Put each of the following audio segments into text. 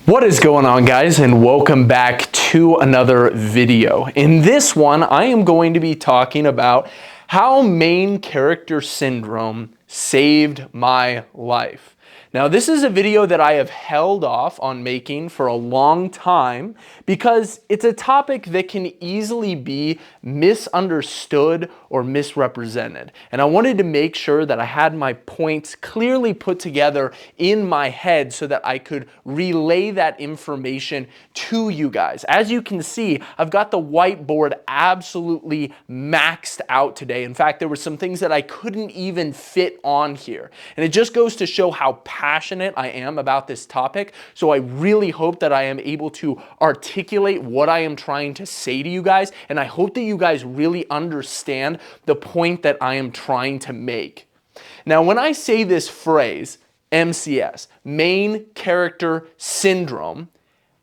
What is going on, guys, and welcome back to another video. In this one, I am going to be talking about how main character syndrome saved my life. Now, this is a video that I have held off on making for a long time because it's a topic that can easily be misunderstood or misrepresented. And I wanted to make sure that I had my points clearly put together in my head so that I could relay that information to you guys. As you can see, I've got the whiteboard absolutely maxed out today. In fact, there were some things that I couldn't even fit on here. And it just goes to show how passionate I am about this topic. So I really hope that I am able to articulate what I am trying to say to you guys. And I hope that you guys really understand the point that I am trying to make. Now, when I say this phrase, MCS, main character syndrome,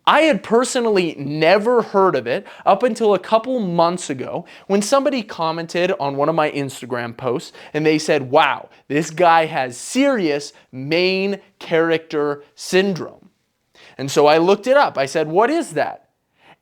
I had personally never heard of it up until a couple months ago when somebody commented on one of my Instagram posts and they said, wow, this guy has serious main character syndrome. And so I looked it up. I said, what is that?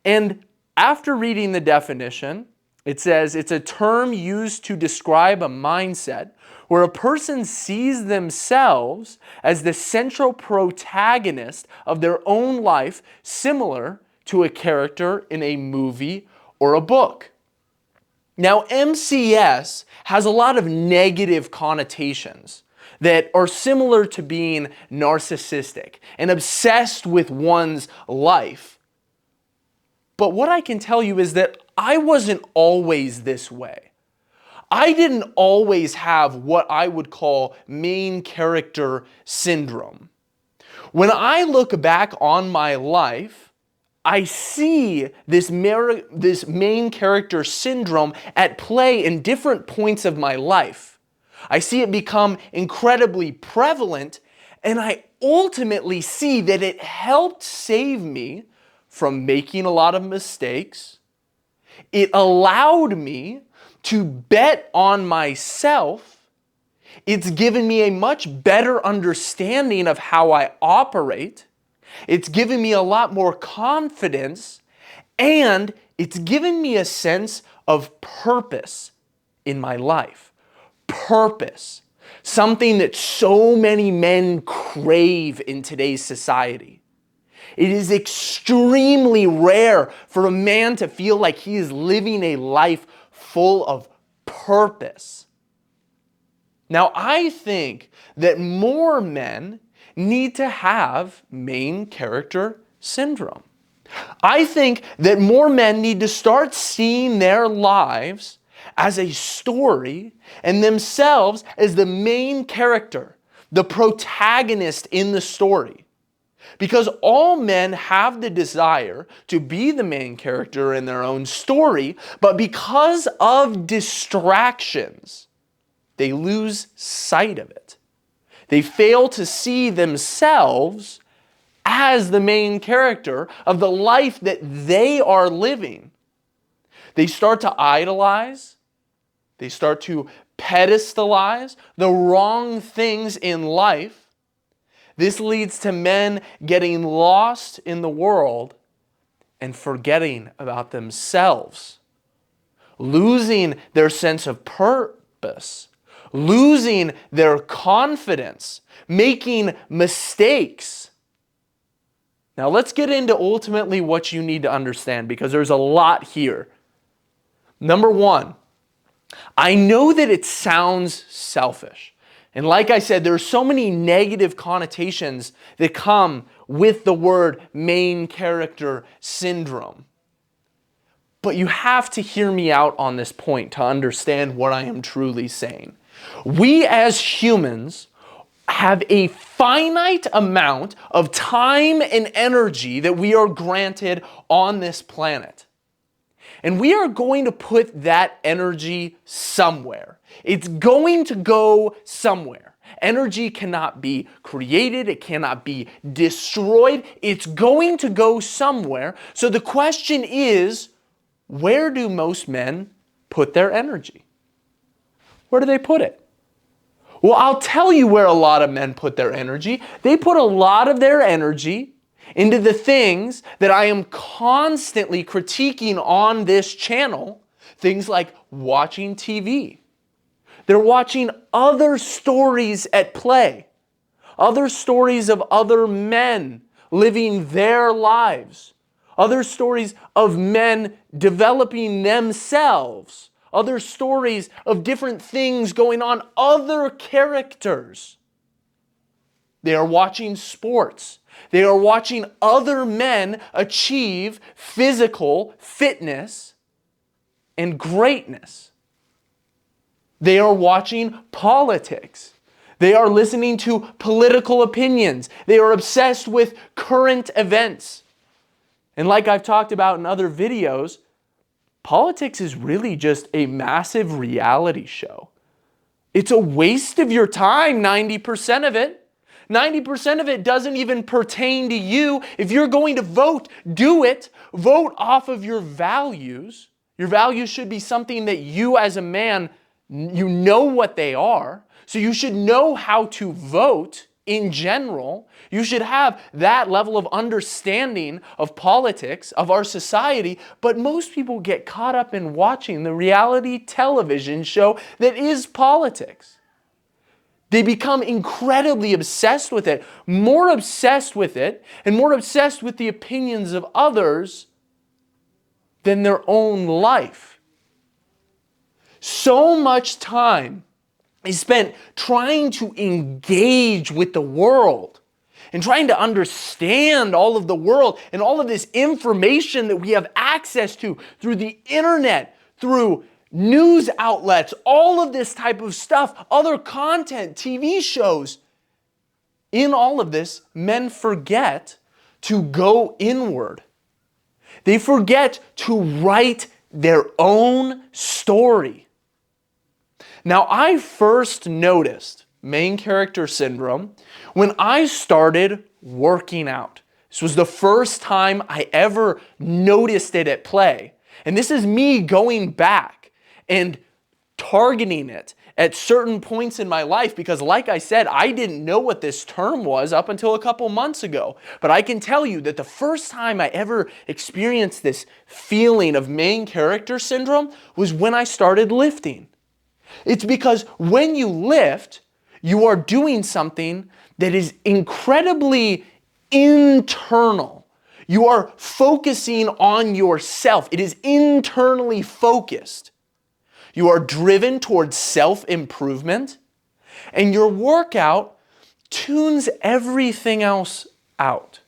And after reading the definition, it says it's a term used to describe a mindset where a person sees themselves as the central protagonist of their own life, similar to a character in a movie or a book. Now, MCS has a lot of negative connotations that are similar to being narcissistic and obsessed with one's life. But what I can tell you is that I wasn't always this way. I didn't always have what I would call main character syndrome. When I look back on my life, I see this main character syndrome at play in different points of my life. I see it become incredibly prevalent, and I ultimately see that it helped save me from making a lot of mistakes. It allowed me to bet on myself. It's given me a much better understanding of how I operate. It's given me a lot more confidence, and it's given me a sense of purpose in my life. Purpose. Something that so many men crave in today's society. It is extremely rare for a man to feel like he is living a life full of purpose. Now, I think that more men need to have main character syndrome. I think that more men need to start seeing their lives as a story and themselves as the main character, the protagonist in the story. Because all men have the desire to be the main character in their own story, but because of distractions, they lose sight of it. They fail to see themselves as the main character of the life that they are living. They start to idolize, they start to pedestalize the wrong things in life. This leads to men getting lost in the world and forgetting about themselves, losing their sense of purpose, losing their confidence, making mistakes. Now let's get into ultimately what you need to understand, because there's a lot here. Number one, I know that it sounds selfish. And like I said, there are so many negative connotations that come with the word main character syndrome. But you have to hear me out on this point to understand what I am truly saying. We as humans have a finite amount of time and energy that we are granted on this planet. And we are going to put that energy somewhere. It's going to go somewhere. Energy cannot be created. It cannot be destroyed. It's going to go somewhere. So the question is, where do most men put their energy? Where do they put it? Well, I'll tell you where a lot of men put their energy. They put a lot of their energy into the things that I am constantly critiquing on this channel, things like watching TV. They're watching other stories at play, other stories of other men living their lives, other stories of men developing themselves, other stories of different things going on, other characters. They are watching sports. They are watching other men achieve physical fitness and greatness. They are watching politics. They are listening to political opinions. They are obsessed with current events. And like I've talked about in other videos, politics is really just a massive reality show. It's a waste of your time, 90% of it. 90% of it doesn't even pertain to you. If you're going to vote, do it. Vote off of your values. Your values should be something that you as a man, you know what they are. So you should know how to vote in general. You should have that level of understanding of politics, of our society. But most people get caught up in watching the reality television show that is politics. They become incredibly obsessed with it, more obsessed with it, and more obsessed with the opinions of others than their own life. So much time is spent trying to engage with the world and trying to understand all of the world and all of this information that we have access to through the internet, through news outlets, all of this type of stuff, other content, TV shows. In all of this, men forget to go inward. They forget to write their own story. Now, I first noticed main character syndrome when I started working out. This was the first time I ever noticed it at play. And this is me going back and targeting it at certain points in my life because, like I said, I didn't know what this term was up until a couple months ago. But I can tell you that the first time I ever experienced this feeling of main character syndrome was when I started lifting. It's because when you lift, you are doing something that is incredibly internal. You are focusing on yourself. It is internally focused. You are driven towards self-improvement, and your workout tunes everything else out.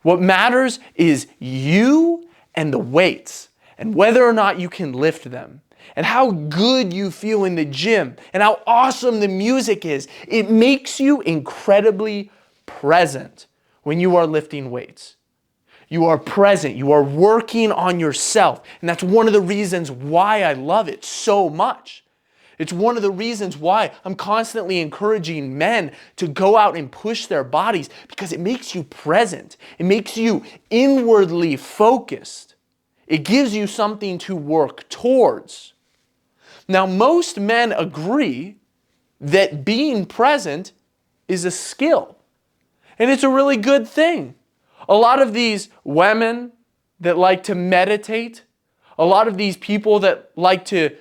What matters is you and the weights, and whether or not you can lift them, and how good you feel in the gym, and how awesome the music is. It makes you incredibly present when you are lifting weights. You are present. You are working on yourself. And that's one of the reasons why I love it so much. It's one of the reasons why I'm constantly encouraging men to go out and push their bodies, because it makes you present. It makes you inwardly focused. It gives you something to work towards. Now, most men agree that being present is a skill. And it's a really good thing. A lot of these women that like to meditate, a lot of these people that like to,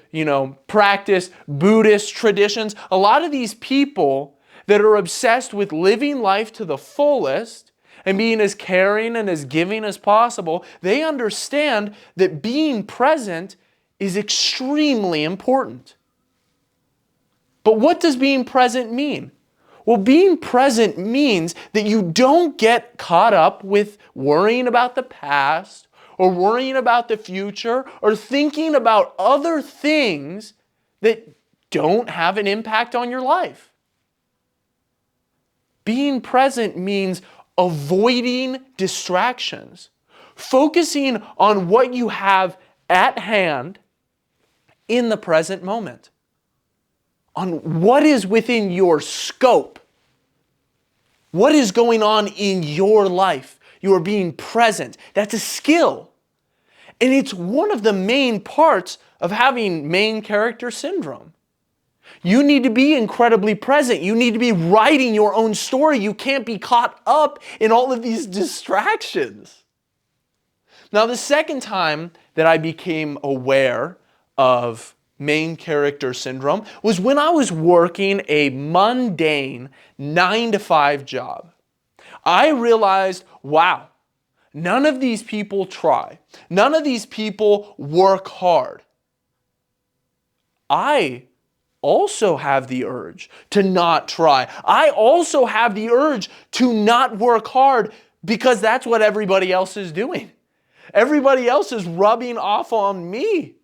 practice Buddhist traditions, a lot of these people that are obsessed with living life to the fullest and being as caring and as giving as possible, they understand that being present is extremely important. But what does being present mean? Well, being present means that you don't get caught up with worrying about the past or worrying about the future or thinking about other things that don't have an impact on your life. Being present means avoiding distractions, focusing on what you have at hand in the present moment, on what is within your scope, what is going on in your life. You are being present. That's a skill. And it's one of the main parts of having main character syndrome. You need to be incredibly present. You need to be writing your own story. You can't be caught up in all of these distractions. Now, the second time that I became aware of main character syndrome was when I was working a mundane 9-to-5 job. I realized, wow, none of these people try. None of these people work hard. I also have the urge to not try. I also have the urge to not work hard because that's what everybody else is doing. Everybody else is rubbing off on me.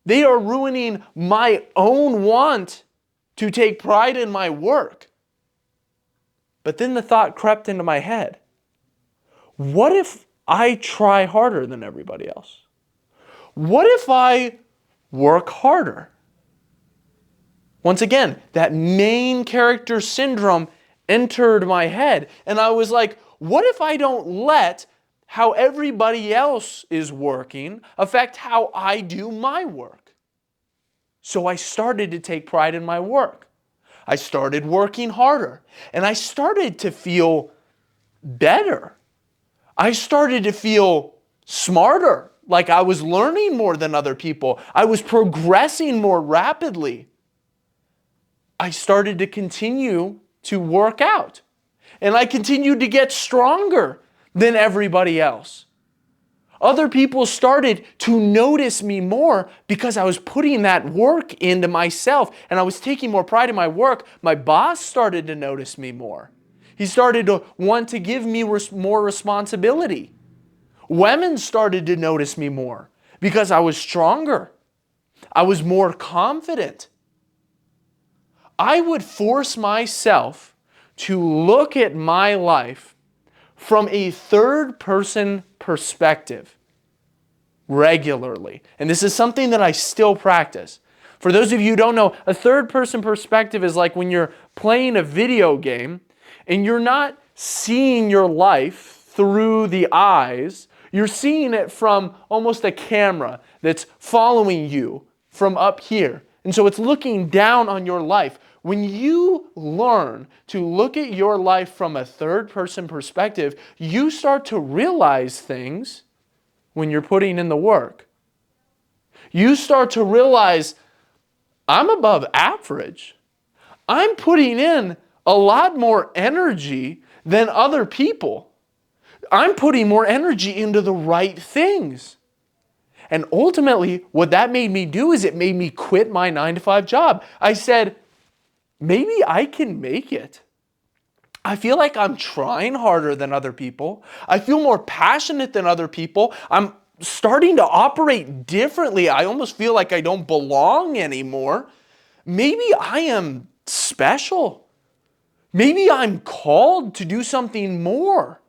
They are ruining my own want to take pride in my work. But then the thought crept into my head, what if I try harder than everybody else? What if I work harder? Once again, that main character syndrome entered my head. And I was like, what if I don't let how everybody else is working affect how I do my work? So I started to take pride in my work. I started working harder. And I started to feel better. I started to feel smarter, like I was learning more than other people. I was progressing more rapidly. I started to continue to work out. And I continued to get stronger than everybody else. Other people started to notice me more because I was putting that work into myself and I was taking more pride in my work. My boss started to notice me more. He started to want to give me more responsibility. Women started to notice me more because I was stronger. I was more confident. I would force myself to look at my life from a third-person perspective regularly. And this is something that I still practice. For those of you who don't know, a third-person perspective is like when you're playing a video game and you're not seeing your life through the eyes, you're seeing it from almost a camera that's following you from up here. And so it's looking down on your life. When you learn to look at your life from a third-person perspective, you start to realize things when you're putting in the work. You start to realize, I'm above average. I'm putting in a lot more energy than other people. I'm putting more energy into the right things. And ultimately, what that made me do is it made me quit my 9-to-5 job. I said, maybe I can make it. I feel like I'm trying harder than other people. I feel more passionate than other people. I'm starting to operate differently. I almost feel like I don't belong anymore. Maybe I am special. Maybe I'm called to do something more.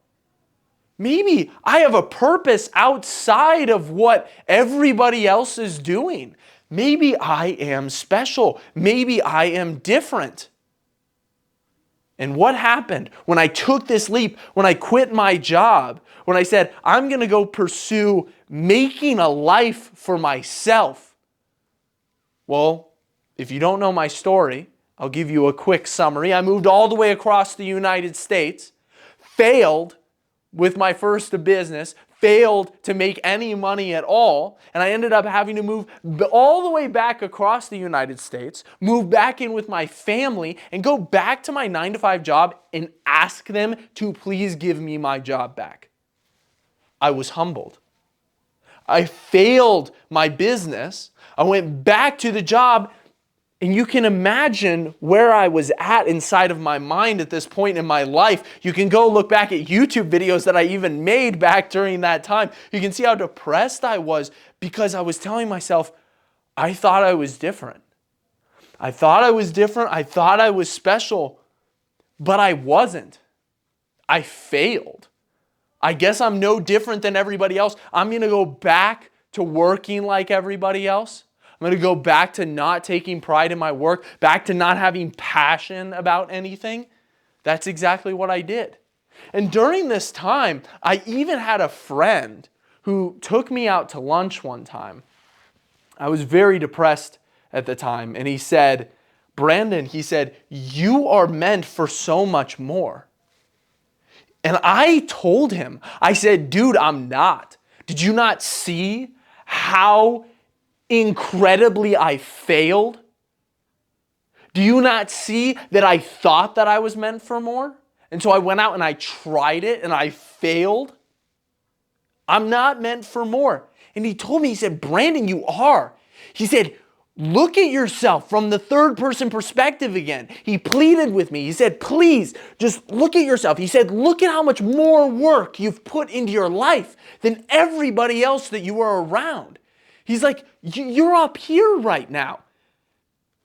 Maybe I have a purpose outside of what everybody else is doing. Maybe I am special. Maybe I am different. And what happened when I took this leap, when I quit my job, when I said, I'm going to go pursue making a life for myself? Well, if you don't know my story, I'll give you a quick summary. I moved all the way across the United States, failed with my first business, failed to make any money at all, and I ended up having to move all the way back across the United States, move back in with my family, and go back to my 9-to-5 job and ask them to please give me my job back. I was humbled. I failed my business. I went back to the job. And you can imagine where I was at inside of my mind at this point in my life. You can go look back at YouTube videos that I even made back during that time. You can see how depressed I was because I was telling myself, I thought I was different. I thought I was different. I thought I was special, but I wasn't. I failed. I guess I'm no different than everybody else. I'm going to go back to working like everybody else. I'm going to go back to not taking pride in my work, back to not having passion about anything. That's exactly what I did. And during this time, I even had a friend who took me out to lunch one time. I was very depressed at the time, and he said, Brandon, he said, you are meant for so much more. And I told him, I said, dude, I'm not. Did you not see how incredibly I failed? Do you not see that I thought that I was meant for more? And so I went out and I tried it and I failed. I'm not meant for more. And he told me, he said, Brandon, you are. He said, look at yourself from the third person perspective again. He pleaded with me. He said, please, just look at yourself. He said, look at how much more work you've put into your life than everybody else that you are around. He's like, you're up here right now.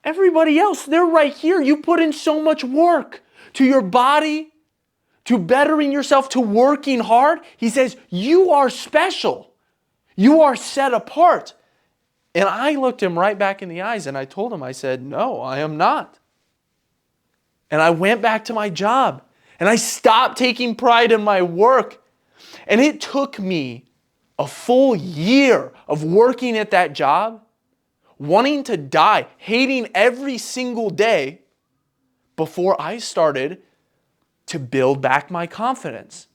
Everybody else, they're right here. You put in so much work to your body, to bettering yourself, to working hard. He says, you are special. You are set apart. And I looked him right back in the eyes and I told him, I said, no, I am not. And I went back to my job and I stopped taking pride in my work. And it took me a full year of working at that job, wanting to die, hating every single day before I started to build back my confidence.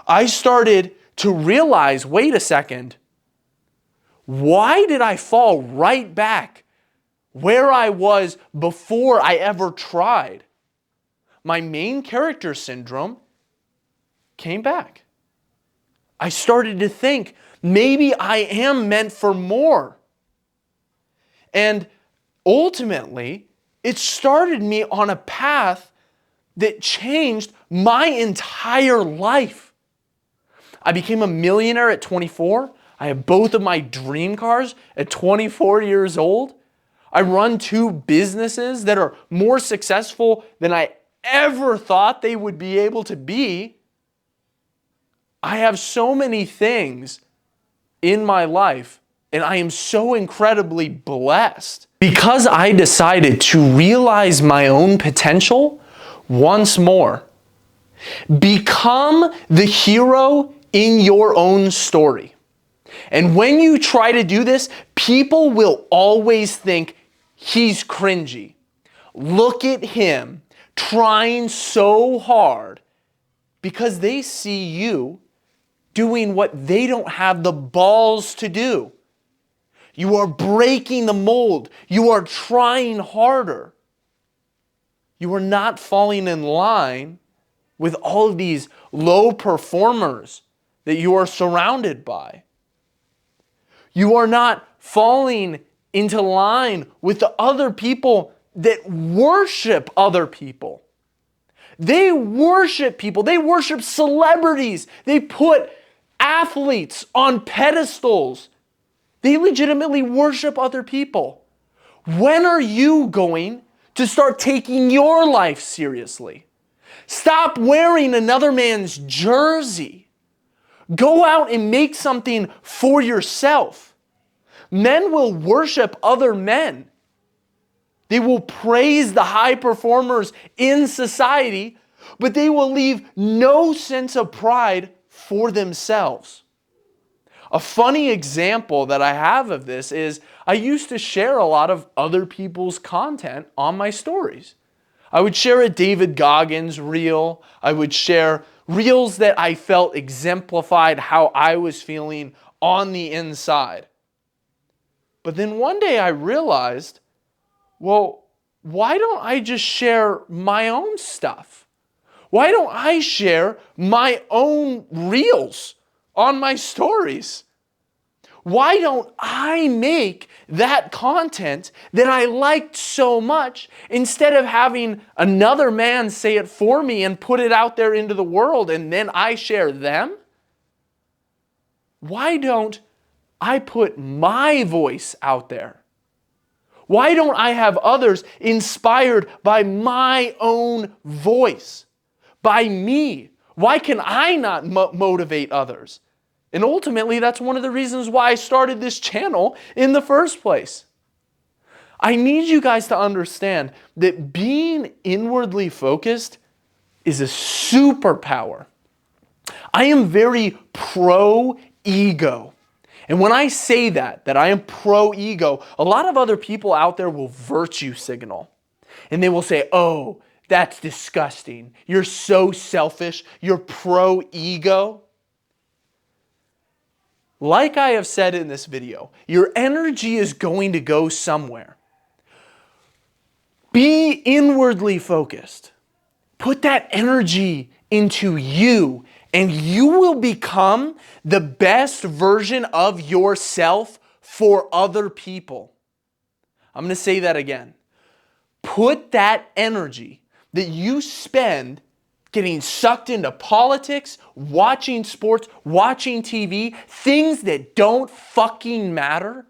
I started to realize, wait a second, why did I fall right back where I was before I ever tried? My main character syndrome came back. I started to think, maybe I am meant for more. And ultimately, it started me on a path that changed my entire life. I became a millionaire at 24. I have both of my dream cars at 24 years old. I run 2 businesses that are more successful than I ever thought they would be able to be. I have so many things in my life, and I am so incredibly blessed because I decided to realize my own potential once more. Become the hero in your own story. And when you try to do this, people will always think he's cringy. Look at him trying so hard because they see you doing what they don't have the balls to do. You are breaking the mold. You are trying harder. You are not falling in line with all of these low performers that you are surrounded by. You are not falling into line with the other people that worship other people. They worship people. They worship celebrities. They put athletes on pedestals. They legitimately worship other people. When are you going to start taking your life seriously? Stop wearing another man's jersey. Go out and make something for yourself. Men will worship other men. They will praise the high performers in society, but they will leave no sense of pride for themselves. A funny example that I have of this is I used to share a lot of other people's content on my stories. I would share a David Goggins reel. I would share reels that I felt exemplified how I was feeling on the inside. But then one day I realized, well, why don't I just share my own stuff? Why don't I share my own reels on my stories? Why don't I make that content that I liked so much instead of having another man say it for me and put it out there into the world and then I share them? Why don't I put my voice out there? Why don't I have others inspired by my own voice, by me? Why can I not motivate others? And ultimately, that's one of the reasons why I started this channel in the first place. I need you guys to understand that being inwardly focused is a superpower. I am very pro-ego. And when I say that I am pro-ego, a lot of other people out there will virtue signal. And they will say, oh, that's disgusting. You're so selfish. You're pro-ego. Like I have said in this video, your energy is going to go somewhere. Be inwardly focused. Put that energy into you, and you will become the best version of yourself for other people. I'm going to say that again. Put that energy that you spend getting sucked into politics, watching sports, watching TV, things that don't fucking matter.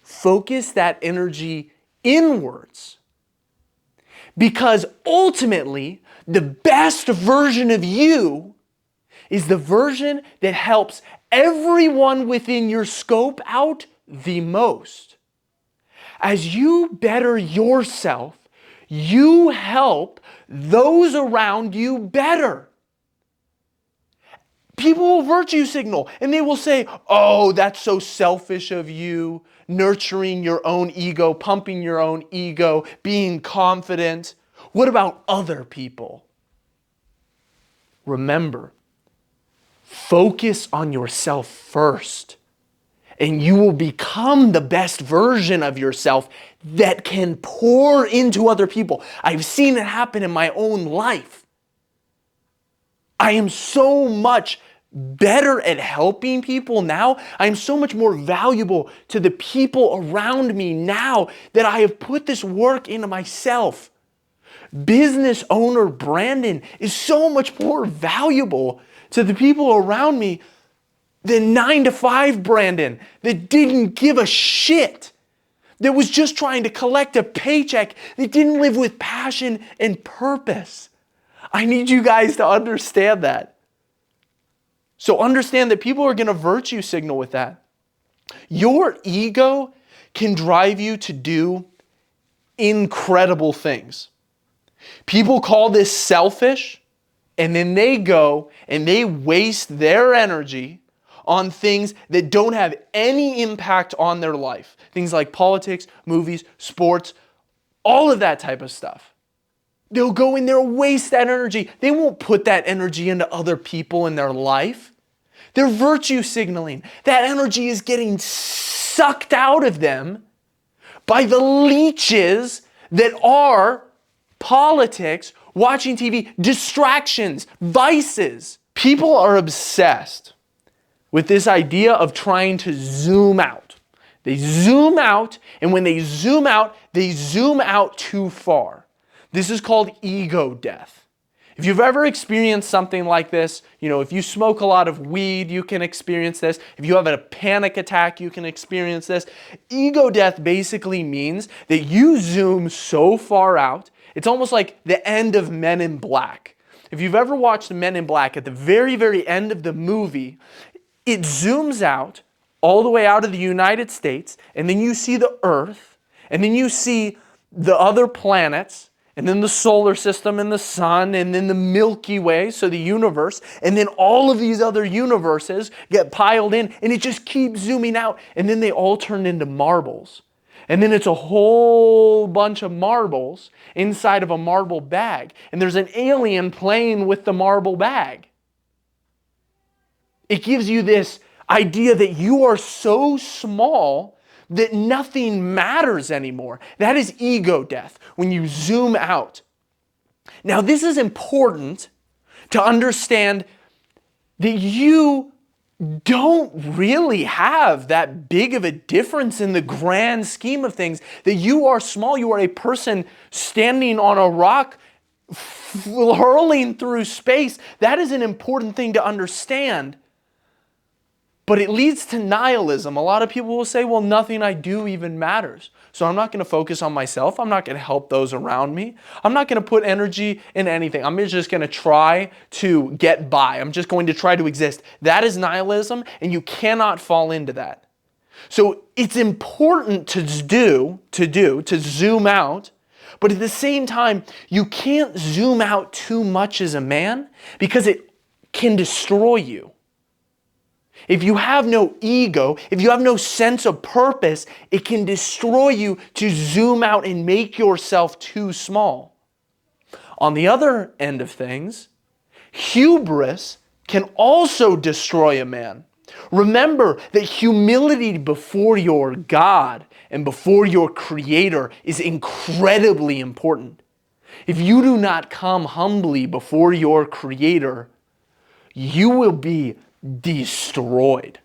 Focus that energy inwards. Because ultimately, the best version of you is the version that helps everyone within your scope out the most. As you better yourself, you help those around you better. People will virtue signal and they will say, oh, that's so selfish of you, nurturing your own ego, pumping your own ego, being confident. What about other people? Remember, focus on yourself first, and you will become the best version of yourself that can pour into other people. I've seen it happen in my own life. I am so much better at helping people now. I am so much more valuable to the people around me now that I have put this work into myself. Business owner Brandon is so much more valuable to the people around me than 9-to-5 Brandon that didn't give a shit, that was just trying to collect a paycheck, that didn't live with passion and purpose. I need you guys to understand that. So understand that people are going to virtue signal with that. Your ego can drive you to do incredible things. People call this selfish, and then they go and they waste their energy on things that don't have any impact on their life. Things like politics, movies, sports, all of that type of stuff. They'll go in there and waste that energy. They won't put that energy into other people in their life. They're virtue signaling. That energy is getting sucked out of them by the leeches that are politics, watching TV, distractions, vices. People are obsessed with this idea of trying to zoom out. They zoom out, and when they zoom out too far. This is called ego death. If you've ever experienced something like this, if you smoke a lot of weed, you can experience this. If you have a panic attack, you can experience this. Ego death basically means that you zoom so far out, it's almost like the end of Men in Black. If you've ever watched Men in Black, at the very, very end of the movie, it zooms out all the way out of the United States, and then you see the Earth, and then you see the other planets, and then the solar system and the sun, and then the Milky Way, so the universe, and then all of these other universes get piled in, and it just keeps zooming out, and then they all turn into marbles. And then it's a whole bunch of marbles inside of a marble bag, and there's an alien playing with the marble bag. It gives you this idea that you are so small that nothing matters anymore. That is ego death, when you zoom out. Now, this is important to understand that you don't really have that big of a difference in the grand scheme of things, that you are small. You are a person standing on a rock hurling through space. That is an important thing to understand. But it leads to nihilism. A lot of people will say, well, nothing I do even matters. So I'm not going to focus on myself. I'm not going to help those around me. I'm not going to put energy in anything. I'm just going to try to get by. I'm just going to try to exist. That is nihilism, and you cannot fall into that. So it's important to zoom out, but at the same time, you can't zoom out too much as a man because it can destroy you. If you have no ego, if you have no sense of purpose, it can destroy you to zoom out and make yourself too small. On the other end of things, hubris can also destroy a man. Remember that humility before your God and before your Creator is incredibly important. If you do not come humbly before your Creator, you will be destroyed.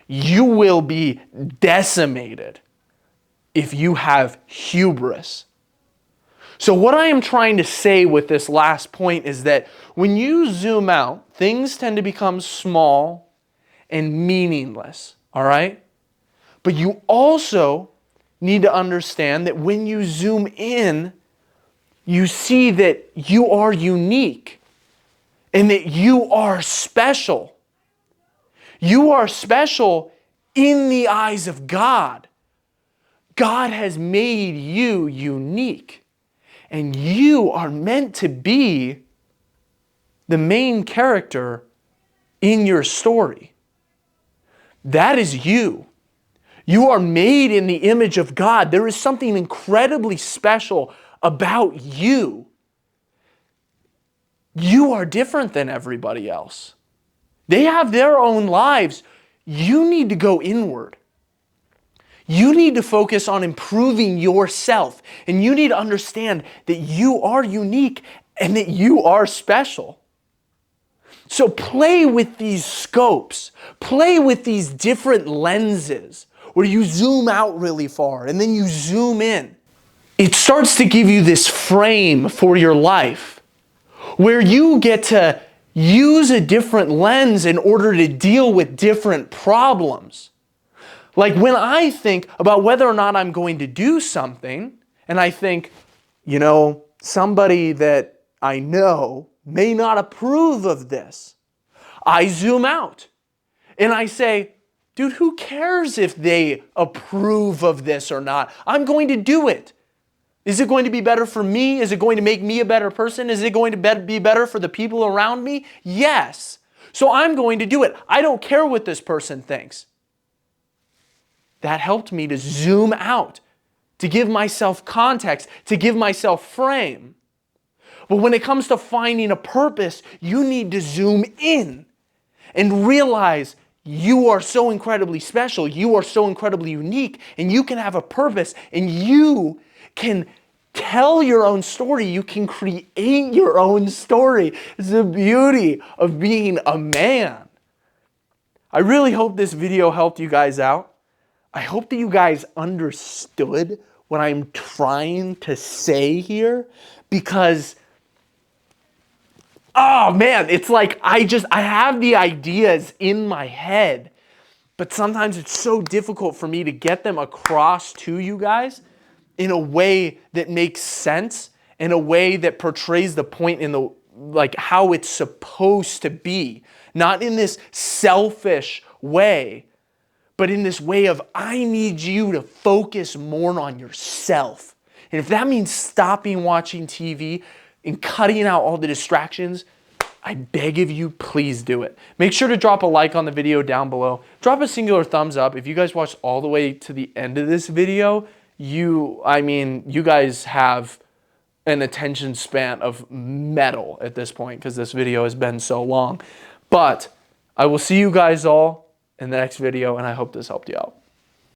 You will be decimated if you have hubris. So what I am trying to say with this last point is that when you zoom out, things tend to become small and meaningless, all right? But you also need to understand that when you zoom in, you see that you are unique and that you are special. You are special in the eyes of God. God has made you unique. And you are meant to be the main character in your story. That is you. You are made in the image of God. There is something incredibly special about you. You are different than everybody else. They have their own lives. You need to go inward. You need to focus on improving yourself. And you need to understand that you are unique and that you are special. So play with these scopes. Play with these different lenses where you zoom out really far and then you zoom in. It starts to give you this frame for your life where you get to use a different lens in order to deal with different problems. Like when I think about whether or not I'm going to do something, and I think, somebody that I know may not approve of this, I zoom out and I say, dude, who cares if they approve of this or not? I'm going to do it. Is it going to be better for me? Is it going to make me a better person? Is it going to be better for the people around me? Yes. So I'm going to do it. I don't care what this person thinks. That helped me to zoom out, to give myself context, to give myself frame. But when it comes to finding a purpose, you need to zoom in and realize you are so incredibly special, you are so incredibly unique, and you can have a purpose, and you can tell your own story. You can create your own story. It's the beauty of being a man. I really hope this video helped you guys out. I hope that you guys understood what I'm trying to say here, because, oh man, it's like I have the ideas in my head, but sometimes it's so difficult for me to get them across to you guys in a way that makes sense, in a way that portrays the point in the, like, how it's supposed to be, not in this selfish way, but in this way of, I need you to focus more on yourself. And if that means stopping watching TV and cutting out all the distractions, I beg of you, please do it. Make sure to drop a like on the video down below. Drop a singular thumbs up. If you guys watched all the way to the end of this video, you guys have an attention span of metal at this point because this video has been so long. But I will see you guys all in the next video, and I hope this helped you out.